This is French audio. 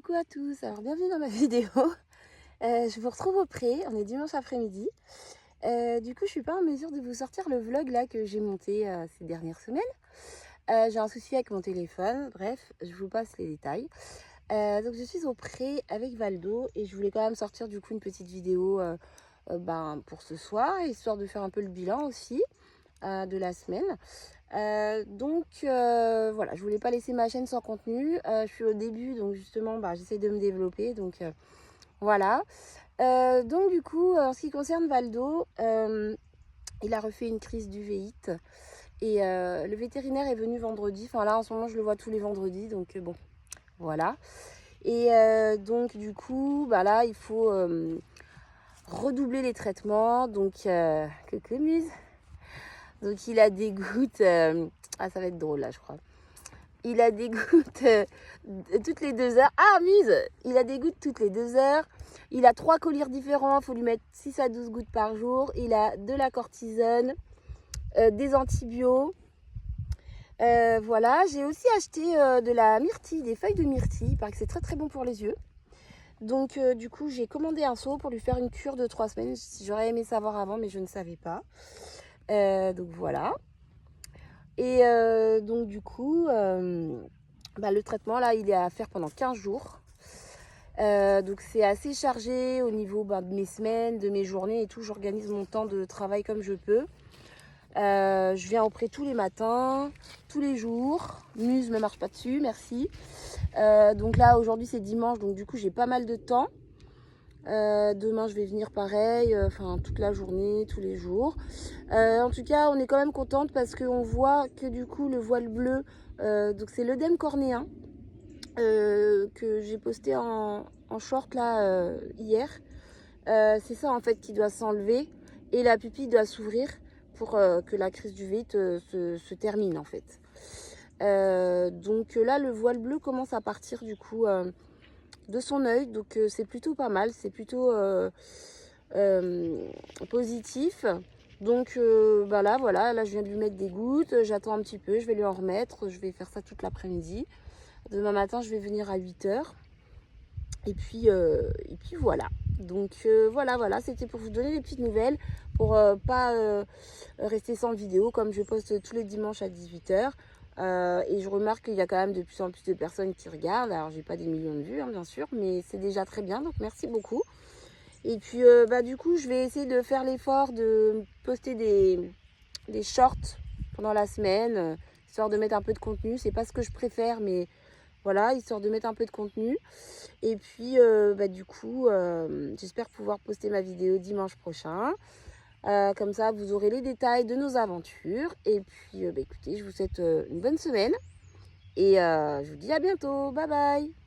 Coucou à tous, alors bienvenue dans ma vidéo. Je vous retrouve au pré, on est dimanche après-midi. Du coup je suis pas en mesure de vous sortir le vlog là que j'ai monté ces dernières semaines. J'ai un souci avec mon téléphone, bref, je vous passe les détails. Donc je suis au pré avec Valdo et je voulais quand même sortir du coup une petite vidéo pour ce soir, histoire de faire un peu le bilan aussi de la semaine. Voilà, je voulais pas laisser ma chaîne sans contenu. Je suis au début, donc justement j'essaie de me développer, donc voilà. Donc du coup en ce qui concerne Valdo, il a refait une crise d'uvéite et le vétérinaire est venu vendredi. Enfin là en ce moment je le vois tous les vendredis, donc bon voilà. Et donc du coup là il faut redoubler les traitements. Donc coucou Muse. Donc il a des gouttes, ah ça va être drôle là je crois. Il a des gouttes toutes les 2 heures. Ah Muse, il a des gouttes toutes les 2 heures. Il a 3 collyres différents, il faut lui mettre 6 à 12 gouttes par jour. Il a de la cortisone, des antibiotiques. Voilà, j'ai aussi acheté de la myrtille, des feuilles de myrtille, il paraît que c'est très très bon pour les yeux. Donc du coup j'ai commandé un seau pour lui faire une cure de 3 semaines. J'aurais aimé savoir avant mais je ne savais pas. Donc voilà. Et donc du coup le traitement là il est à faire pendant 15 jours. Donc c'est assez chargé au niveau de mes semaines, de mes journées et tout. J'organise mon temps de travail comme je peux. Je viens au pré tous les matins, tous les jours. Muse me marche pas dessus, merci. Donc là aujourd'hui c'est dimanche, donc du coup j'ai pas mal de temps. Demain je vais venir pareil, toute la journée, tous les jours. En tout cas on est quand même contente parce qu'on voit que du coup le voile bleu, donc c'est l'œdème cornéen que j'ai posté en short là hier. C'est ça en fait qui doit s'enlever et la pupille doit s'ouvrir pour que la crise d'uvite se termine en fait. Donc là le voile bleu commence à partir du coup de son œil, donc c'est plutôt pas mal, c'est plutôt positif. Donc là je viens de lui mettre des gouttes, j'attends un petit peu, je vais lui en remettre, je vais faire ça toute l'après-midi. Demain matin je vais venir à 8 h et puis voilà. Donc voilà, c'était pour vous donner des petites nouvelles, pour pas rester sans vidéo, comme je poste tous les dimanches à 18 h. Et je remarque qu'il y a quand même de plus en plus de personnes qui regardent. Alors j'ai pas des millions de vues bien sûr, mais c'est déjà très bien, donc merci beaucoup. Et puis du coup je vais essayer de faire l'effort de poster des shorts pendant la semaine, histoire de mettre un peu de contenu. C'est pas ce que je préfère, mais voilà, histoire de mettre un peu de contenu. Et puis du coup j'espère pouvoir poster ma vidéo dimanche prochain. Comme ça vous aurez les détails de nos aventures. Et puis écoutez, je vous souhaite une bonne semaine et je vous dis à bientôt. Bye bye.